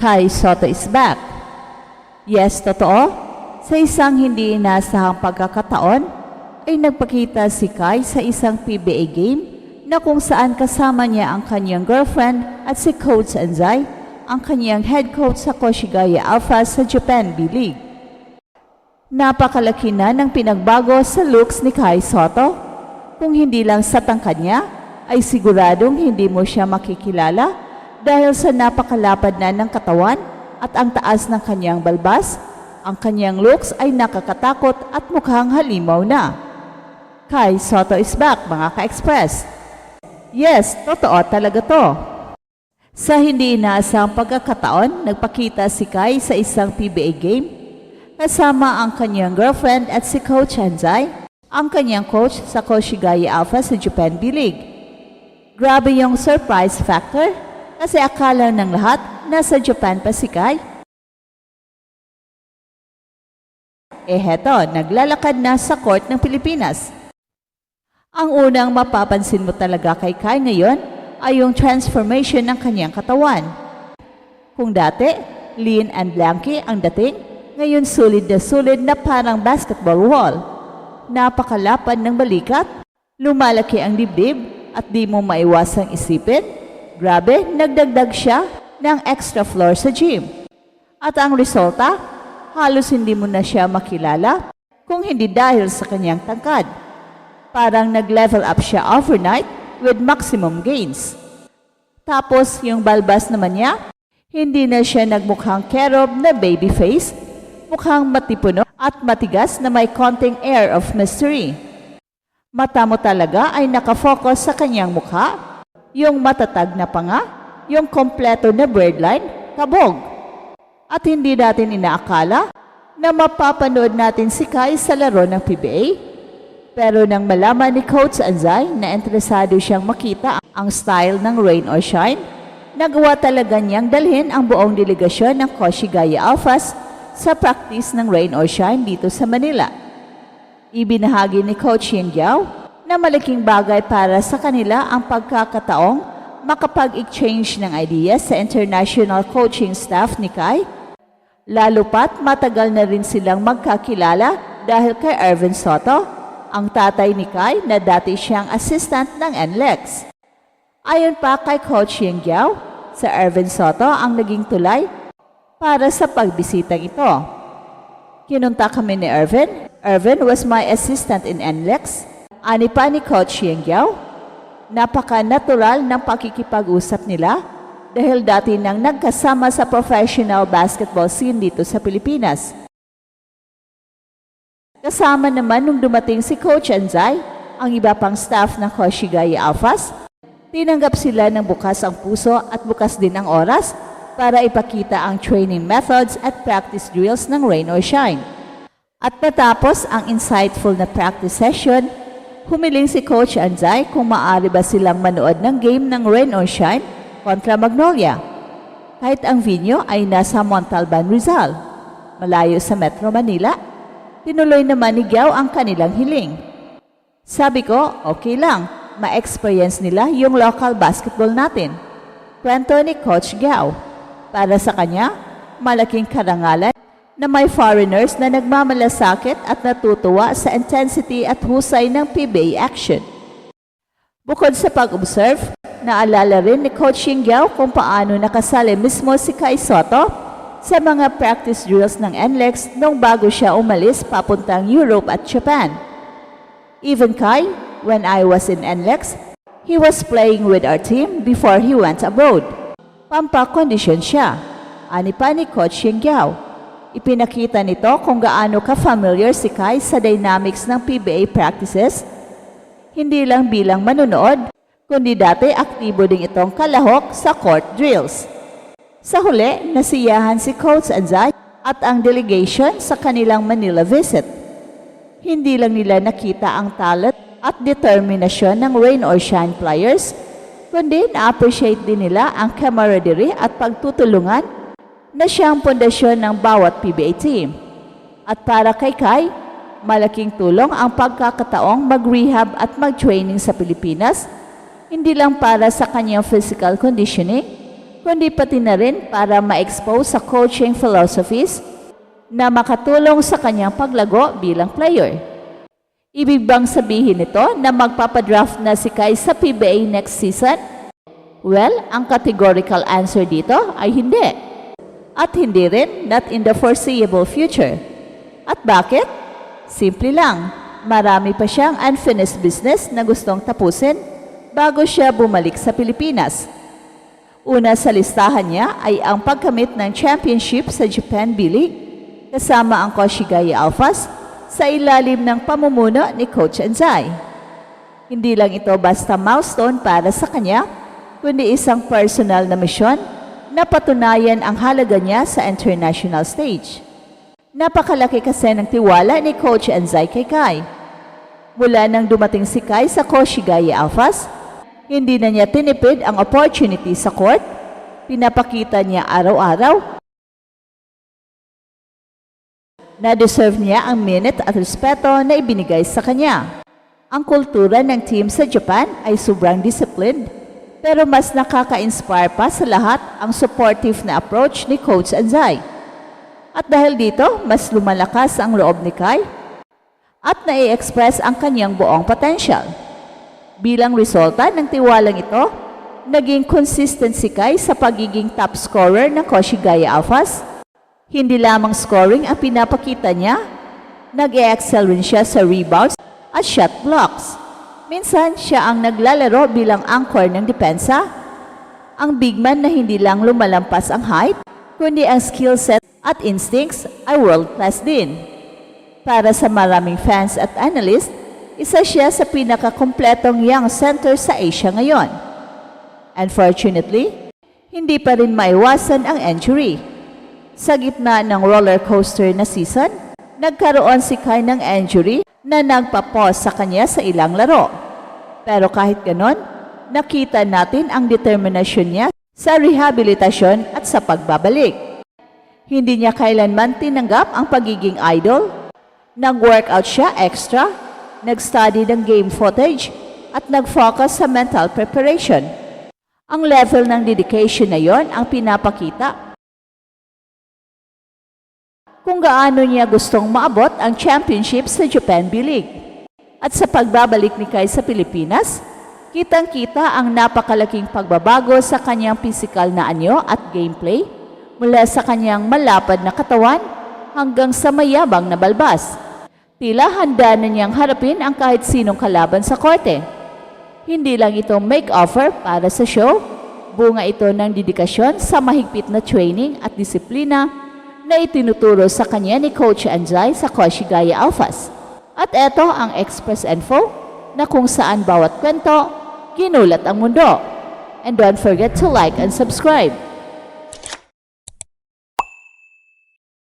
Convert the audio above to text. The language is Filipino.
Kai Sotto is back. Yes, totoo. Sa isang hindi inaasahang pagkakataon, ay nagpakita si Kai sa isang PBA game na kung saan kasama niya ang kanyang girlfriend at si Coach Anzai, ang kanyang head coach sa Koshigaya Alpha sa Japan B-League. Napakalaki na ng pinagbago sa looks ni Kai Sotto. Kung hindi lang sa tangkad niya, ay siguradong hindi mo siya makikilala dahil sa napakalapad na ng katawan at ang taas ng kanyang balbas. Ang kanyang looks ay nakakatakot at mukhang halimaw na. Kai Sotto is back, mga ka-express. Yes, totoo talaga to. Sa hindi inaasang pagkakataon, nagpakita si Kai sa isang PBA game kasama ang kanyang girlfriend at si Coach Anzai, ang kanyang coach sa Koshigaya Alpha sa Japan B-League. Grabe yung surprise factor kasi akala ng lahat nasa Japan pa si Kai. Heto, naglalakad na sa court ng Pilipinas. Ang unang mapapansin mo talaga kay Kai ngayon ay yung transformation ng kanyang katawan. Kung dati, lean and lanky ang dating, ngayon sulit na parang basketball wall. Napakalapad ng balikat, lumalaki ang dibdib at di mo maiwasang isipin, grabe, nagdagdag siya ng extra floor sa gym. At ang resulta, halos hindi mo na siya makilala kung hindi dahil sa kanyang tangkad. Parang nag-level up siya overnight with maximum gains. Tapos yung balbas naman niya, hindi na siya nagmukhang kerob na baby face, mukhang matipuno at matigas na may konting air of mystery. Mata mo talaga ay nakafocus sa kanyang mukha, yung matatag na panga, yung kompleto na birdline, kabog. At hindi natin inaakala na mapapanood natin si Kai sa laro ng PBA. Pero nang malaman ni Coach Anzai na interesado siyang makita ang style ng rain or shine, nagawa talaga niyang dalhin ang buong delegasyon ng Koshigaya Alphas sa practice ng rain or shine dito sa Manila. Ibinahagi ni Coach Ying Giao na malaking bagay para sa kanila ang pagkakataong makapag-exchange ng ideas sa international coaching staff ni Kai, lalo pat matagal na rin silang magkakilala dahil kay Ervin Sotto, ang tatay ni Kai na dati siyang assistant ng NLEX. Ayon pa kay Coach Ying Giao, sa Ervin Sotto ang naging tulay para sa pagbisitang ito. Kinunta kami ni Ervin. Ervin was my assistant in NLEX. Ani pa ni Coach Ying Giao, napaka-natural ng pakikipag-usap nila dahil dati nang nagkasama sa professional basketball scene dito sa Pilipinas. Kasama naman nung dumating si Coach Anzai, ang iba pang staff ng Koshigaya Alphas, tinanggap sila ng bukas ang puso at bukas din ang oras para ipakita ang training methods at practice drills ng rain or shine. At matapos ang insightful na practice session, humiling si Coach Anzai kung maaari ba silang manood ng game ng rain or shine kontra Magnolia. Kahit ang venue ay nasa Montalban, Rizal, malayo sa Metro Manila, tinuloy naman ni Giao ang kanilang hiling. Sabi ko, okay lang, ma-experience nila yung local basketball natin. Kwento ni Coach Giao. Para sa kanya, malaking karangalan na may foreigners na nagmamalasakit at natutuwa sa intensity at husay ng PBA action. Bukod sa pag-observe, naalala rin ni Coach Ying Giao kung paano nakasali mismo si Kai Sotto sa mga practice drills ng NLEX nung bago siya umalis papuntang Europe at Japan. Even Kai, when I was in NLEX, he was playing with our team before he went abroad. Pampakondisyon siya. Ani pa ni Coach Ying Giao. Ipinakita nito kung gaano ka-familiar si Kai sa dynamics ng PBA practices, hindi lang bilang manonood, kundi dati aktibo din itong kalahok sa court drills. Sa huli, nasiyahan si Coach Anzai at ang delegation sa kanilang Manila visit. Hindi lang nila nakita ang talent at determinasyon ng rain or shine players, kundi na-appreciate din nila ang camaraderie at pagtutulungan na siyang pundasyon ng bawat PBA team. At para kay Kai, malaking tulong ang pagkakataong mag-rehab at mag-training sa Pilipinas, hindi lang para sa kanyang physical conditioning, kundi pati na rin para ma-expose sa coaching philosophies na makatulong sa kanyang paglago bilang player. Ibig bang sabihin nito na magpapadraft na si Kai sa PBA next season? Well, ang categorical answer dito ay hindi. At hindi rin not in the foreseeable future. At bakit? Simple lang, marami pa siyang unfinished business na gustong tapusin bago siya bumalik sa Pilipinas. Una sa listahan niya ay ang pagkamit ng championship sa Japan B-League kasama ang Koshigaya Alphas sa ilalim ng pamumuno ni Coach Anzai. Hindi lang ito basta milestone para sa kanya, kundi isang personal na misyon na patunayan ang halaga niya sa international stage. Napakalaki kasi ng tiwala ni Coach Anzai kay Kai. Mula nang dumating si Kai sa Koshigaya Alphas, hindi na niya tinipid ang opportunity sa court, pinapakita niya araw-araw na deserve niya ang minute at respeto na ibinigay sa kanya. Ang kultura ng team sa Japan ay sobrang disciplined, pero mas nakaka-inspire pa sa lahat ang supportive na approach ni Coach Anzai. At dahil dito, mas lumalakas ang loob ni Kai at nai-express ang kanyang buong potential. Bilang resulta ng tiwalang ito, naging consistent si Kai sa pagiging top scorer ng Koshigaya Alphas. Hindi lamang scoring ang pinapakita niya, nag-e-excel rin siya sa rebounds at shot blocks. Minsan, siya ang naglalaro bilang anchor ng depensa. Ang big man na hindi lang lumalampas ang height, kundi ang skill set at instincts ay world-class din. Para sa maraming fans at analysts, isa siya sa pinakakumpletong young center sa Asia ngayon. Unfortunately, hindi pa rin maiwasan ang injury. Sa gitna ng roller coaster na season, nagkaroon si Kai ng injury na nagpa-pause sa kanya sa ilang laro. Pero kahit ganon, nakita natin ang determinasyon niya sa rehabilitasyon at sa pagbabalik. Hindi niya kailanman tinanggap ang pagiging idol. Nag-workout siya extra, nag-study ng game footage, at nag-focus sa mental preparation. Ang level ng dedication na yon ang pinapakita kung gaano niya gustong maabot ang championship sa Japan B-League. At sa pagbabalik ni Kai sa Pilipinas, kitang-kita ang napakalaking pagbabago sa kanyang physical na anyo at gameplay mula sa kanyang malapad na katawan hanggang sa mayabang na balbas. Tila handa na niyang harapin ang kahit sinong kalaban sa korte. Hindi lang ito make-offer para sa show, bunga ito ng dedikasyon sa mahigpit na training at disiplina na itinuturo sa kanya ni Coach Anzai sa Koshigaya Alphas. At ito ang Express Info na kung saan bawat kwento, ginulat ang mundo. And don't forget to like and subscribe.